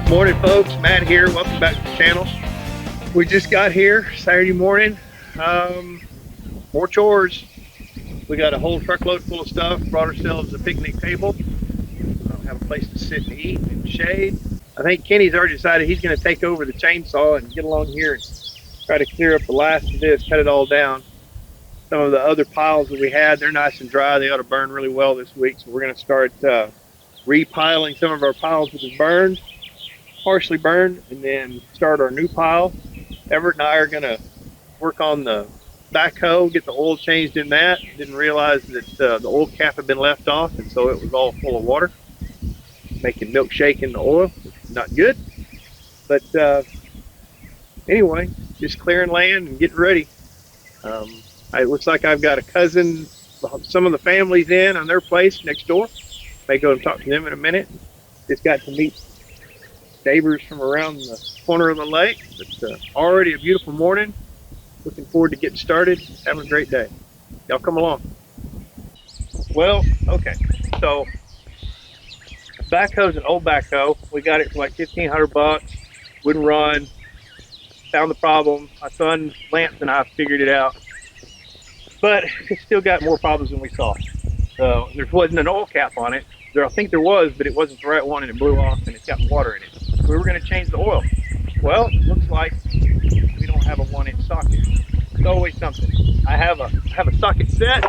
Morning folks, Matt here. Welcome back to the channel. We just got here Saturday morning. More chores. We got a whole truckload full of stuff. Brought ourselves a picnic table. Have a place to sit and eat and shade. I think Kenny's already decided he's going to take over the chainsaw and get along here and try to clear up the last of this, cut it all down. Some of the other piles that we had, they're nice and dry. They ought to burn really well this week. So we're going to start repiling some of our piles that have burned, partially burned, and then start our new pile. Everett and I are going to work on the backhoe, get the oil changed in that. Didn't realize that the oil cap had been left off, and so it was all full of water, making milkshake in the oil. Not good. But anyway, just clearing land and getting ready. It looks like I've got a cousin, some of the families in on their place next door. May go and talk to them in a minute. Just got to meet neighbors from around the corner of the lake. But already a beautiful morning. Looking forward to getting started. Having a great day. Y'all come along. Well, okay. So backhoe's an old backhoe. We got it for like $1,500. Wouldn't run. Found the problem. My son Lance and I figured it out. But it's still got more problems than we saw. So there wasn't an oil cap on it. I think there was, but it wasn't the right one, and it blew off, and it's got water in it. So we were going to change the oil. Well, it looks like we don't have a 1-inch socket. It's always something. I have a socket set,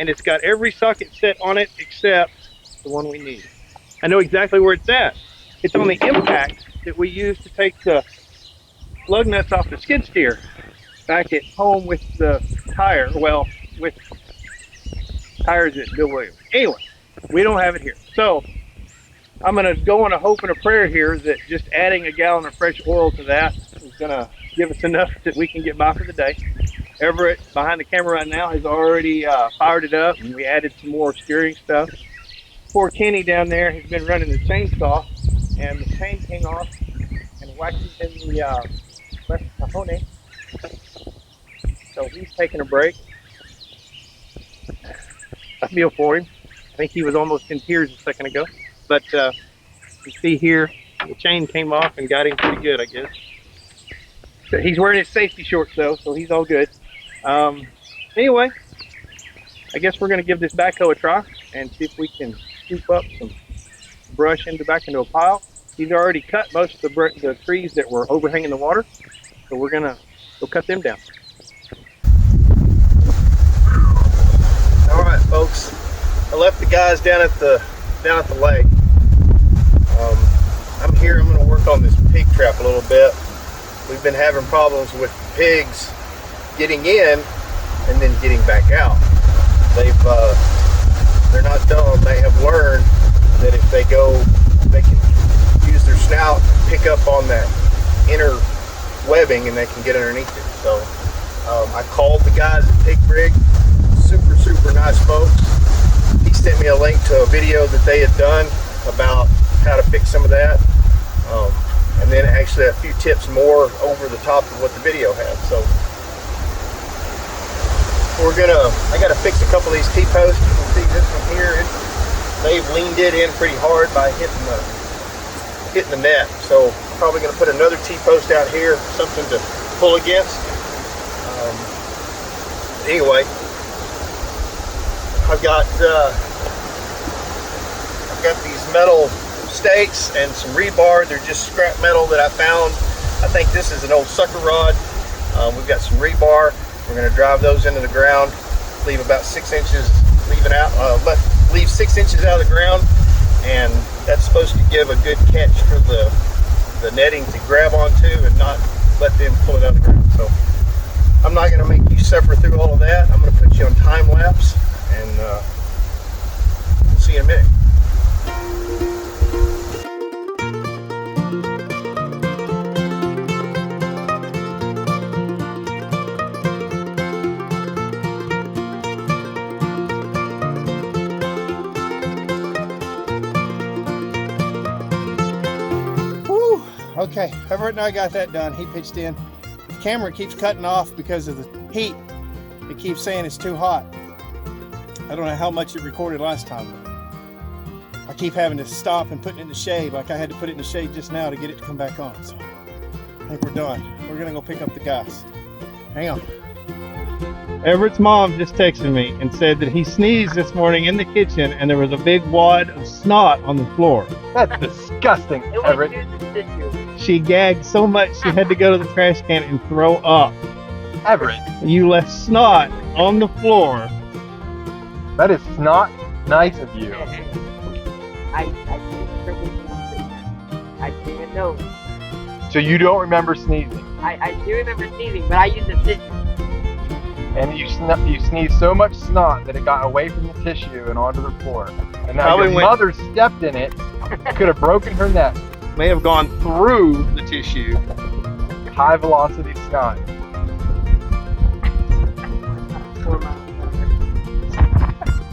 and it's got every socket set on it except the one we need. I know exactly where it's at. It's on the impact that we use to take the lug nuts off the skid steer back at home with the tire. Well, with tires at Bill Williams. Anyway, we don't have it here. So I'm going to go on a hope and a prayer here that just adding a gallon of fresh oil to that is going to give us enough that we can get by for the day. Everett, behind the camera right now, has already fired it up, and we added some more steering stuff. Poor Kenny down there has been running the chainsaw, and the chain came off and whacked him in the left cajones. So he's taking a break. I feel for him. I think he was almost in tears a second ago. But you see here, the chain came off and got him pretty good, I guess. So he's wearing his safety shorts though, so he's all good. Anyway, I guess we're gonna give this backhoe a try and see if we can scoop up some brush back into a pile. He's already cut most of the trees that were overhanging the water, so we're gonna go cut them down. All right, folks. I left the guys down at the lake. I'm here. I'm going to work on this pig trap a little bit. We've been having problems with pigs getting in and then getting back out. They're not dumb. They have learned that if they go, they can use their snout, pick up on that inner webbing, and they can get underneath it. So I called the guys at Pig Brig. Super nice folks. He sent me a link to a video that they had done about how to fix some of that, and then actually a few tips more over the top of what the video had. So I got to fix a couple of these T-posts. You can see this one here. They've leaned it in pretty hard by hitting the net. So I'm probably going to put another T-post out here, something to pull against. Anyway. I've got these metal stakes and some rebar. They're just scrap metal that I found. I think this is an old sucker rod. We've got some rebar. We're going to drive those into the ground, leave about 6 inches, leave 6 inches out of the ground, and that's supposed to give a good catch for the netting to grab onto and not let them pull it out of the ground. So I'm not going to make you suffer through all of that. I'm going to put you on time lapse. And we'll see you in a minute. Woo! Okay, Everett and I got that done. He pitched in. The camera keeps cutting off because of the heat. It keeps saying it's too hot. I don't know how much it recorded last time. I keep having to stop and put it in the shade, like I had to put it in the shade just now to get it to come back on. So I think we're done. We're gonna go pick up the gas. Hang on. Everett's mom just texted me and said that he sneezed this morning in the kitchen and there was a big wad of snot on the floor. That's disgusting, Everett. She gagged so much she had to go to the trash can and throw up. Everett, You left snot on the floor. that is not nice of you. I didn't know. So you don't remember sneezing, I do remember sneezing, but I used a tissue. and you sneezed so much snot that it got away from the tissue and onto the floor. And now Probably your went- mother stepped in it, could have broken her neck. May have gone through the tissue. High velocity snot.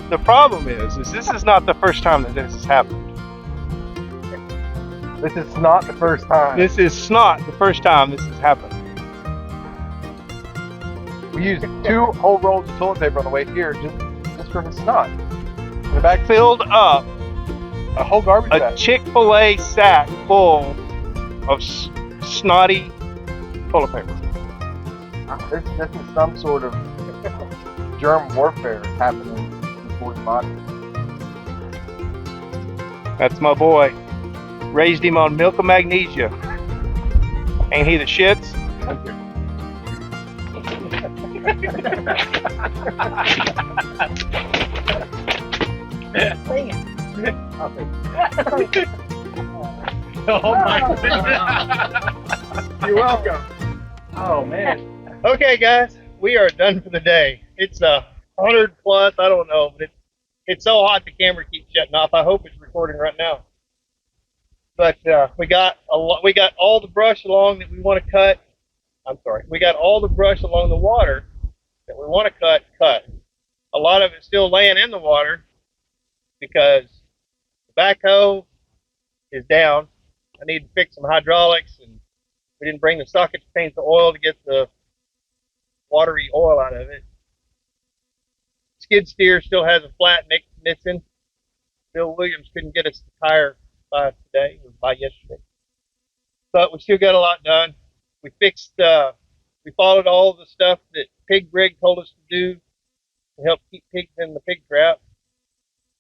The problem is this is not the first time that this has happened. This is not the first time. This is not the first time this has happened. We used 2 whole rolls of toilet paper on the way here just for the snot. In the back, Filled up a whole garbage a bag. Chick-fil-A sack full of snotty toilet paper. This is some sort of germ warfare happening before the body. That's my boy. Raised him on milk and magnesia. Ain't he the shits? Oh my goodness. You're welcome. Oh man. Okay, guys, we are done for the day. It's 100 plus. I don't know, but it's so hot the camera keeps shutting off. I hope it's recording right now. But we got all the brush along that we want to cut. I'm sorry. We got all the brush along the water that we want to cut. A lot of it's still laying in the water because the backhoe is down. I need to fix some hydraulics, and we didn't bring the socket to change the oil to get the watery oil out of it. Skid steer still has a flat missing. Bill Williams couldn't get us the tire by today or by yesterday, but we still got a lot done. We fixed. We followed all the stuff that Pig Rig told us to do to help keep pigs in the pig trap.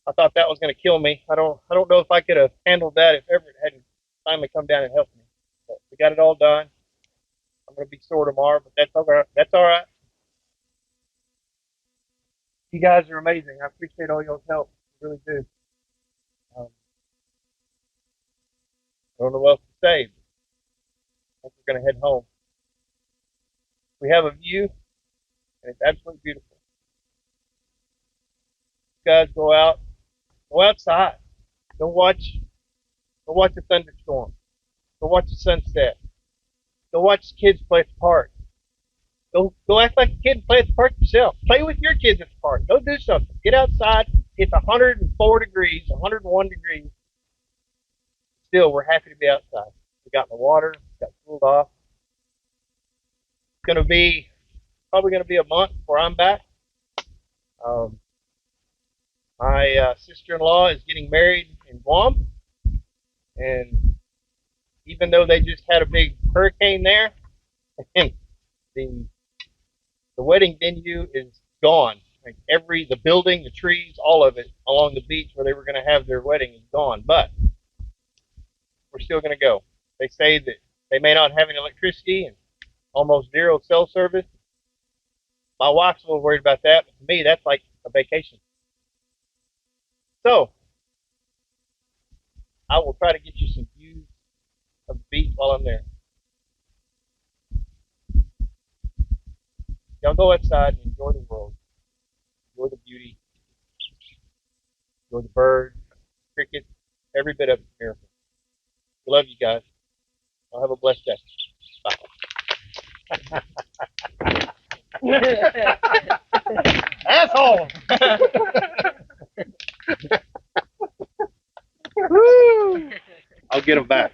I thought that was going to kill me. I don't know if I could have handled that if Everett hadn't finally come down and helped me. But we got it all done. I'm going to be sore tomorrow, but that's all right. That's all right. You guys are amazing. I appreciate all y'all's help. I really do. I don't know what else to say. I think we're going to head home. We have a view, and it's absolutely beautiful. You guys go outside. Go watch a thunderstorm. Go watch the sunset. Go watch the kids play at the park. Go act like a kid and play at the park yourself. Play with your kids at the park. Go do something. Get outside. It's 104 degrees, 101 degrees. Still, we're happy to be outside. We got in the water, got cooled off. It's probably gonna be a month before I'm back. My sister-in-law is getting married in Guam, and even though they just had a big hurricane there, the wedding venue is gone. Like the building, the trees, all of it along the beach where they were going to have their wedding is gone. But we're still going to go. They say that they may not have any electricity and almost zero cell service. My wife's a little worried about that, but to me, that's like a vacation. So I will try to get you some views of the beach while I'm there. Y'all go outside and enjoy the world. Enjoy the beauty. Enjoy the birds, crickets, every bit of it's a miracle. We love you guys. I'll have a blessed day. Bye. Asshole! Woo! I'll get them back.